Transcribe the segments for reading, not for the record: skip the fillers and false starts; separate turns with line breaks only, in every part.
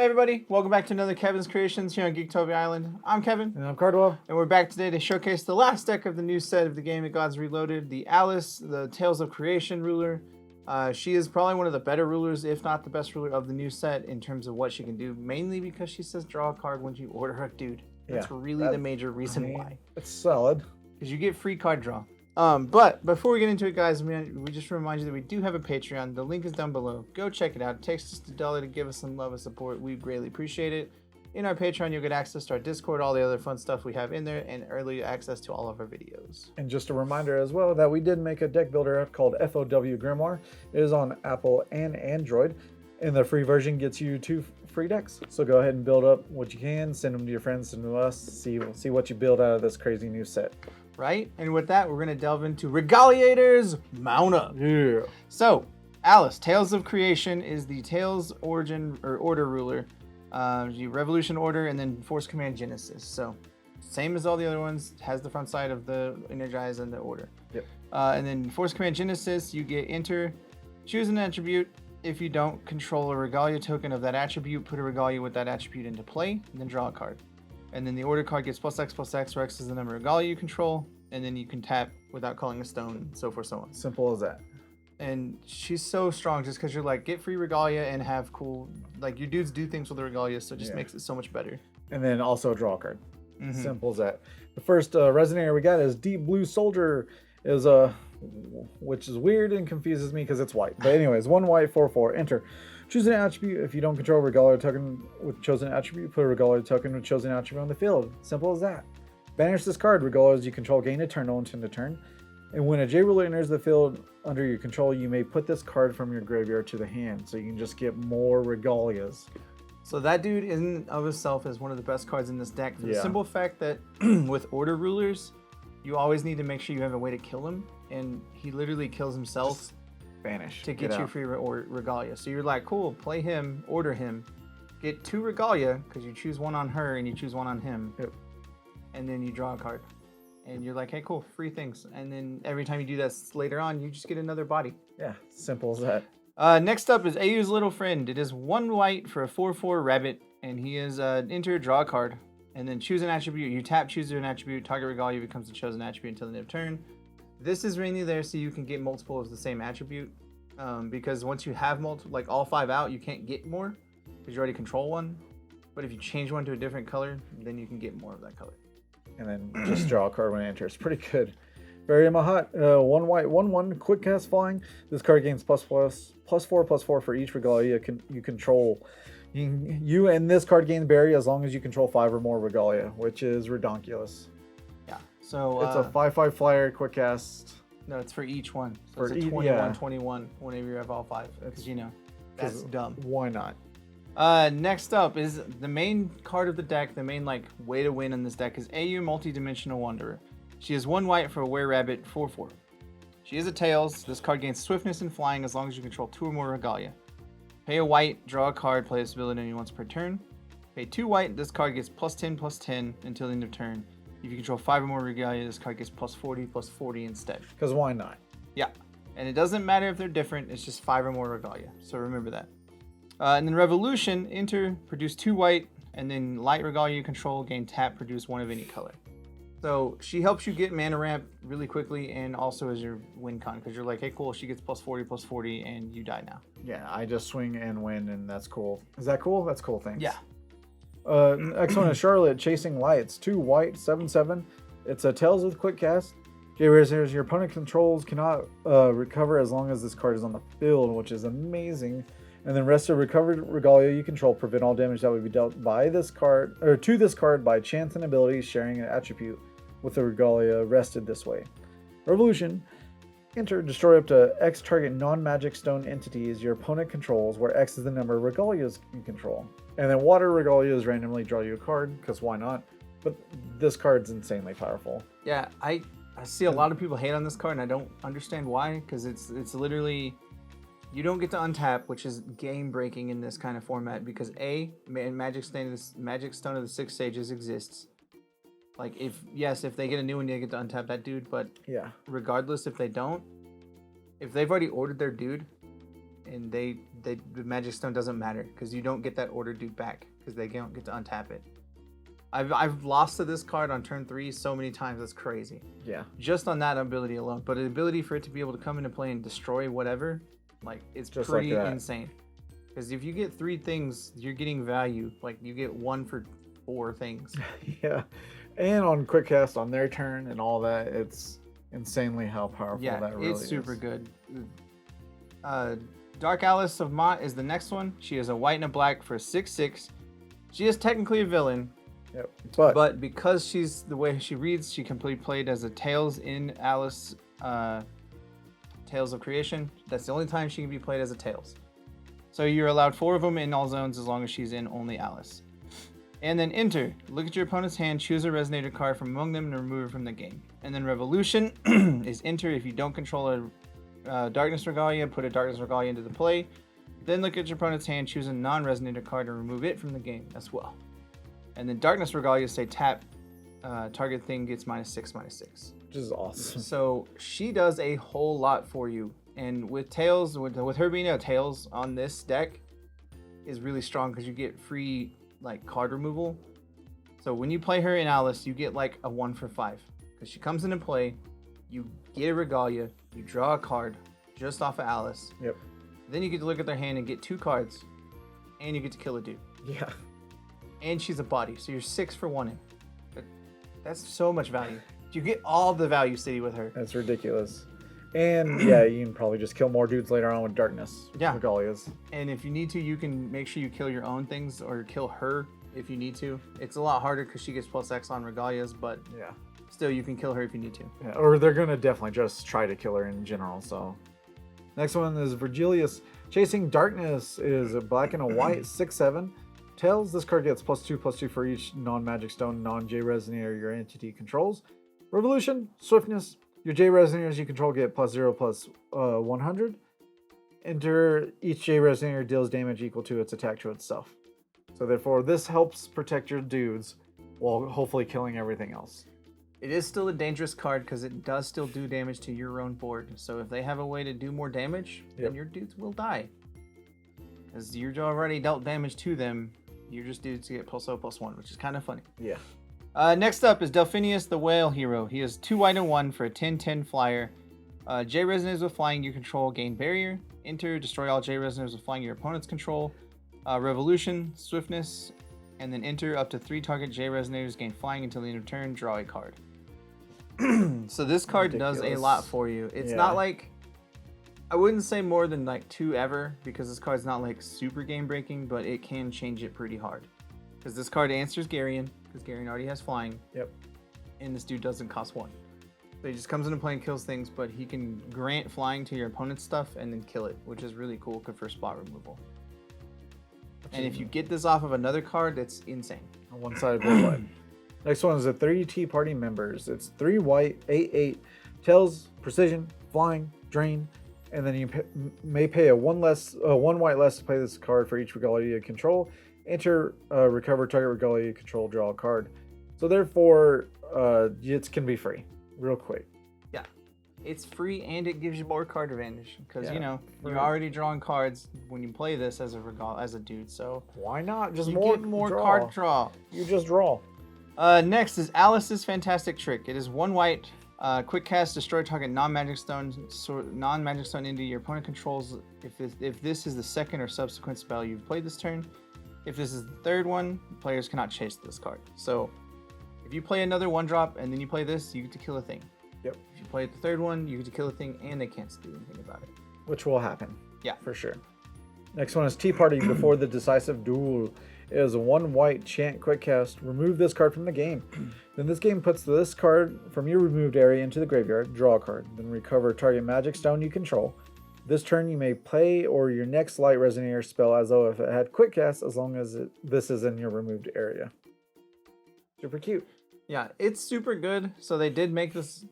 Hey everybody, welcome back to another Kevin's Kreations here on Geektopia Island. I'm Kevin.
And I'm Cardwell.
And we're back today to showcase the last deck of the new set of the Game of Gods Reloaded, the Alice, the Tales of Creation ruler. She is probably one of the better rulers, if not the best ruler of the new set in terms of what she can do, mainly because she says draw a card when you order a dude. That's really the major reason why.
It's solid.
Because you get free card draw. But before we get into it, guys, we just remind you that we do have a Patreon. The link is down below. Go check it out. It takes just $1 to give us some love and support. We greatly appreciate it. In our Patreon, you'll get access to our Discord, all the other fun stuff we have in there, and early access to all of our videos.
And just a reminder as well that we did make a deck builder app called FOW Grimoire. It is on Apple and Android, and the free version gets you 2 free decks. So go ahead and build up what you can, send them to your friends, send them to us, see what you build out of this crazy new set.
Right? And with that, we're going to delve into Regaliators Mount Up.
Yeah.
So, Alice, Tales of Creation is the Tales origin or order ruler. The Revolution Order and then Force Command Genesis. So, same as all the other ones, has the front side of the Energize and the Order.
Yep.
And then Force Command Genesis, you get enter, choose an attribute. If you don't control a Regalia token of that attribute, put a Regalia with that attribute into play, and then draw a card. And then the order card gets +X, where X is the number of Regalia you control, and then you can tap without calling a stone, so forth, so on.
Simple as that.
And she's so strong just because you're like, get free Regalia and have cool, like your dudes do things with the Regalia, so it just makes it so much better.
And then also draw a card. Simple as that. The first Resonator we got is Deep Blue Soldier, which is weird and confuses me because it's white. But anyways, 1 white, 4/4, enter. Choose an attribute. If you don't control a Regalia token with chosen attribute, put a Regalia token with chosen attribute on the field. Simple as that. Banish this card. Regalias you control gain Eternal until end of turn. And when a J ruler enters the field under your control, you may put this card from your graveyard to the hand. So you can just get more Regalias.
So that dude in and of itself is one of the best cards in this deck for the simple fact that with order rulers, you always need to make sure you have a way to kill him. And he literally kills himself.
Just vanish.
To get you free Regalia. So you're like, cool, play him, order him, get 2 Regalia, because you choose one on her and you choose one on him.
Yep. And
then you draw a card. And you're like, hey, cool, free things. And then every time you do that later on, you just get another body.
Yeah, simple as that.
Next up is Ayu's Little Friend. It is 1 white for a 4/4 rabbit, and he is enter, draw a card, and then choose an attribute. You tap, choose an attribute, target Regalia becomes the chosen attribute until the end of turn. This is mainly there so you can get multiple of the same attribute, because once you have multiple, like all 5 out, you can't get more because you already control one. But if you change one to a different color, then you can get more of that color.
And then just draw a card when it enters. Pretty good. Very Mahat, 1 white, 1/1, quick cast flying. This card gains +4/+4 for each Regalia you control. You and this card gain Berry as long as you control 5 or more Regalia, which is redonkulous.
Yeah. So
it's a 5/5 flyer, quick cast.
No, it's for each one. So
for
it's a 21/21 whenever you have all 5. Because that's dumb.
Why not?
Next up is the main card of the deck. The main way to win in this deck is AU Multidimensional Wanderer. She is 1 white for a were-rabbit 4/4. She is a Tails. This card gains swiftness and flying as long as you control 2 or more Regalia. Pay a white, draw a card, play this ability once per turn. Pay 2 white, this card gets +10/+10 until the end of turn. If you control 5 or more Regalia, this card gets +40/+40 instead.
Because why not?
Yeah. And it doesn't matter if they're different, it's just 5 or more Regalia. So remember that. And then Revolution, enter, produce 2 white, and then light Regalia you control, gain tap, produce 1 of any color. So she helps you get mana ramp really quickly and also as your win con, because you're like, hey, cool, she gets +40/+40, and you die now.
Yeah, I just swing and win, and that's cool. Is that cool? That's cool, thanks.
Yeah.
Next one is Charlotte, Chasing Lights, 2 white, 7/7. It's a Tails with quick cast. Resonators, your opponent controls cannot recover as long as this card is on the field, which is amazing. And then rest of recovered Regalia you control prevent all damage that would be dealt by this card or to this card by chance and ability sharing an attribute with the Regalia rested this way. Revolution, enter, destroy up to X target non-magic stone entities your opponent controls, where X is the number of Regalias you control. And then water Regalias randomly draw you a card, because why not? But this card's insanely powerful.
Yeah, I see a lot of people hate on this card, and I don't understand why, because it's literally, you don't get to untap, which is game breaking in this kind of format, because Magic Stone of the 6 Sages exists. Like, if they get a new one, you get to untap that dude, but
yeah,
regardless if they don't, if they've already ordered their dude and the Magic Stone doesn't matter because you don't get that order dude back because they don't get to untap it. I've lost to this card on turn 3 so many times, that's crazy.
Yeah.
Just on that ability alone, but the ability for it to be able to come into play and destroy whatever, like it's
Just
pretty
like that.
insane. Because if you get 3 things, you're getting value. Like you get 1 for 4 things.
Yeah. And on quick cast on their turn and all that, it's insanely how powerful
Yeah,
that really
it's super
is.
good. Dark Alice of Mott is the next one. She is a white and a black for 6/6. She is technically a villain,
Yep.
but because she's the way she reads, she can be played as a Tales in Alice, Tales of Creation. That's the only time she can be played as a Tales. So you're allowed 4 of them in all zones as long as she's in only Alice. And then enter. Look at your opponent's hand, choose a Resonator card from among them, and remove it from the game. And then Revolution is enter. If you don't control a Darkness Regalia, put a Darkness Regalia into the play. Then look at your opponent's hand, choose a non-Resonator card, and remove it from the game as well. And then Darkness Regalia say tap, target thing gets -6/-6.
Which is awesome.
So she does a whole lot for you. And with Tails, with her being a Tails on this deck, is really strong because you get free like card removal. So when you play her in Alice, you get like a 1 for 5 because she comes into play. You get a Regalia, you draw a card just off of Alice.
Yep.
Then you get to look at their hand and get 2 cards, and you get to kill a dude.
Yeah.
And she's a body, so you're 6 for 1. That's so much value. You get all the value city with her.
That's ridiculous. And yeah, you can probably just kill more dudes later on with Darkness.
Yeah.
Regalias.
And if you need to, you can make sure you kill your own things or kill her if you need to. It's a lot harder because she gets +X on Regalias, but
Yeah.
still you can kill her if you need to.
Yeah. Or they're gonna definitely just try to kill her in general. So next one is Vergilius. Chasing Darkness is a black and a white 6/7. Tails, this card gets +2/+2 for each non-magic stone, non-J Resonator your entity controls. Revolution, Swiftness. Your J Resonators you control get +0/+100. Enter each J Resonator deals damage equal to its attack to itself. So therefore, this helps protect your dudes while hopefully killing everything else.
It is still a dangerous card because it does still do damage to your own board. So if they have a way to do more damage, then your dudes will die. As you're already dealt damage to them, your just dudes get +0/+1, which is kind of funny.
Yeah.
Next up is Delphinius, the Whale Hero. He is 2 white and 1 for a 10/10 flyer. J Resonators with flying you control gain barrier. Enter, destroy all J Resonators with flying your opponent's control. Revolution, Swiftness, and then enter up to 3 target J Resonators gain flying until the end of turn, draw a card. So this card does a lot for you. It's not like, I wouldn't say more than like 2 ever because this card's not like super game breaking, but it can change it pretty hard. Because this card answers Garion, because Garion already has flying.
Yep.
And this dude doesn't cost 1. So he just comes into play and kills things, but he can grant flying to your opponent's stuff and then kill it, which is really cool for spot removal. And if you get this off of another card, that's insane.
On one side, one white. Next one is the 3 Tea Party members. It's 3 white, 8/8. Tails, Precision, Flying, Drain, and then you may pay a 1 white less to play this card for each Regalia you control. Enter, recover target Regalia you control, draw a card. So therefore, it can be free, real quick.
Yeah, it's free and it gives you more card advantage because
Yeah.
you're already drawing cards when you play this as a dude. So
Why not? Just
you
more
get more
draw.
card draw.
You just draw.
Next is Alice's Fantastic Trick. It is 1 white, quick cast, destroy target non-magic stone into your opponent controls. If this is the second or subsequent spell you've played this turn. If this is the third one, players cannot chase this card. So if you play another 1-drop and then you play this, you get to kill a thing.
Yep.
If you play the third one, you get to kill a thing and they can't do anything about it.
Which will happen.
Yeah.
For sure. Next one is Tea Party before the Decisive Duel. It is a 1 white chant quick cast. Remove this card from the game. Then this game puts this card from your removed area into the graveyard. Draw a card. Then recover target magic stone you control. This turn you may play or your next light resonator spell as though if it had quick cast as long as this is in your removed area. Super cute.
Yeah, it's super good. So they did make this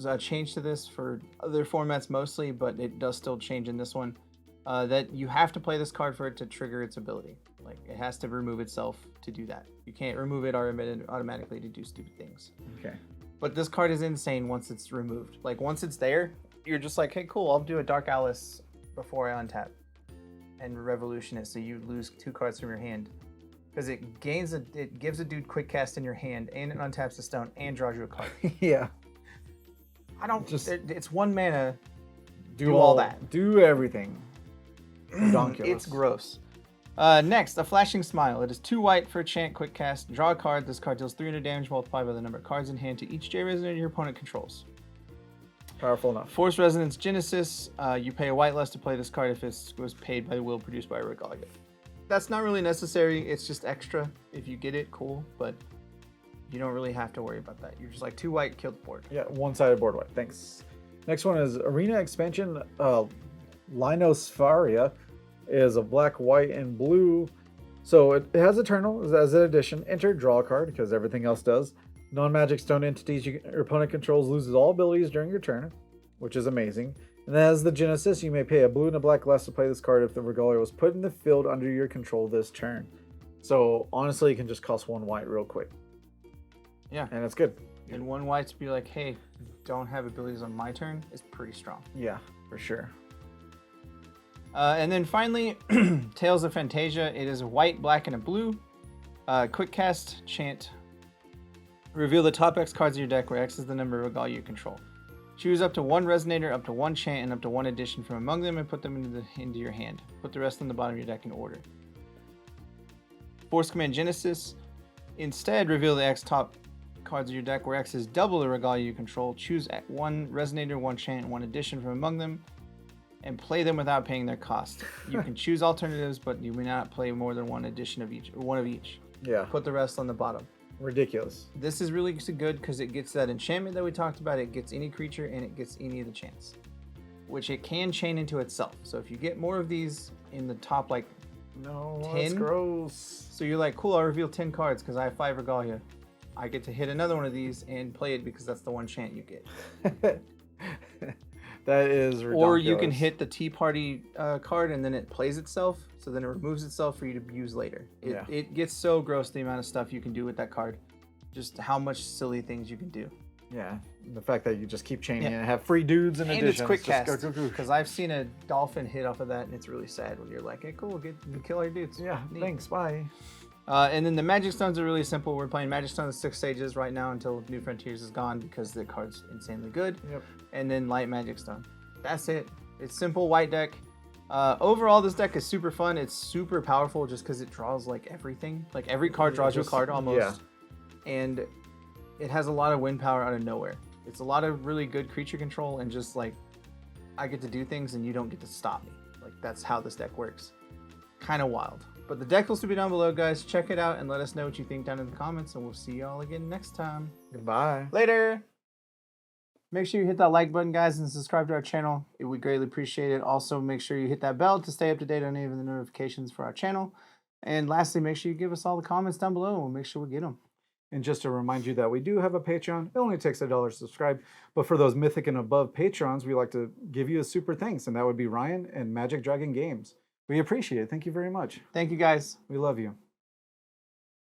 a change to this for other formats mostly, but it does still change in this one. That you have to play this card for it to trigger its ability. Like it has to remove itself to do that. You can't remove it or emit it automatically to do stupid things.
Okay.
But this card is insane once it's removed. Like once it's there, you're just like, hey, cool, I'll do a Dark Alice before I untap. and revolution it so you lose 2 cards from your hand. Because it gives a dude quick cast in your hand, and it untaps the stone and draws you a card.
Yeah.
I don't just. It's 1 mana.
Do
all that.
Do everything. Redonkulous.
It's gross. Next, a flashing smile. It is 2 white for a chant quick cast. Draw a card. This card deals 300 damage multiplied by the number of cards in hand to each J Resonator your opponent controls.
Powerful enough.
Force Resonance Genesis. You pay a white less to play this card if it was paid by the will produced by a Regaliator. That's not really necessary. It's just extra. If you get it, cool. But you don't really have to worry about that. You're just like 2 white, kill the board.
Yeah, 1-sided board white. Thanks. Next one is Arena Expansion. Linorsphairia is a black, white, and blue. So it has Eternal as an addition. Enter, draw a card, because everything else does. Non-magic stone entities your opponent controls loses all abilities during your turn, which is amazing. And then as the Genesis, you may pay a blue and a black less to play this card if the Regaliator was put in the field under your control this turn. So honestly, it can just cost 1 white real quick.
Yeah.
And it's good.
And 1 white to be like, hey, don't have abilities on my turn is pretty strong.
Yeah, for sure.
And then finally, Tales of Phantasia. It is a white, black, and a blue. Quick cast, chant. Reveal the top X cards of your deck, where X is the number of Regalia you control. Choose up to 1 Resonator, up to 1 chant, and up to 1 addition from among them, and put them into your hand. Put the rest on the bottom of your deck in order. Force Command Genesis. Instead, reveal the X top cards of your deck, where X is double the Regalia you control. Choose 1 Resonator, 1 chant, and 1 addition from among them, and play them without paying their cost. You can choose alternatives, but you may not play more than 1 addition of each, or 1 of each.
Yeah.
Put the rest on the bottom.
Ridiculous.
This is really good because it gets that enchantment that we talked about. It gets any creature and it gets any of the chants, which it can chain into itself. So if you get more of these in the top, like
No,
10,
that's gross.
so you're like, cool, I'll reveal 10 cards because I have 5 Regalia. I get to hit another one of these and play it because that's the 1 chant you get.
That is ridiculous.
Or you can hit the Tea Party card and then it plays itself, so then it removes itself for you to use later. It gets so gross the amount of stuff you can do with that card. Just how much silly things you can do.
Yeah, the fact that you just keep chaining and have free dudes in addition.
And it's quick cast, because I've seen a dolphin hit off of that, and it's really sad when you're like, hey, cool, kill all your dudes.
Yeah,
neat.
Thanks, bye.
And then the Magic Stones are really simple. We're playing Magic Stones 6 stages right now until New Frontiers is gone because the card's insanely good.
Yep.
And then Light Magic Stone. That's it. It's simple white deck. Overall, this deck is super fun. It's super powerful just because it draws like everything. Like every card draws you a card almost. Yeah. And it has a lot of wind power out of nowhere. It's a lot of really good creature control and just like I get to do things and you don't get to stop me. Like that's how this deck works. Kind of wild. But the deck will still be down below, guys. Check it out and let us know what you think down in the comments, and we'll see y'all again next time.
Goodbye.
Later. Make sure you hit that like button, guys, and subscribe to our channel. It would greatly appreciate it. Also, make sure you hit that bell to stay up to date on any of the notifications for our channel. And lastly, make sure you give us all the comments down below, and we'll make sure we get them.
And just to remind you that we do have a Patreon. It only takes $1 to subscribe. But for those Mythic and above Patrons, we like to give you a super thanks, and that would be Ryan and Magic Dragon Games. We appreciate it. Thank you very much.
Thank you, guys.
We love you.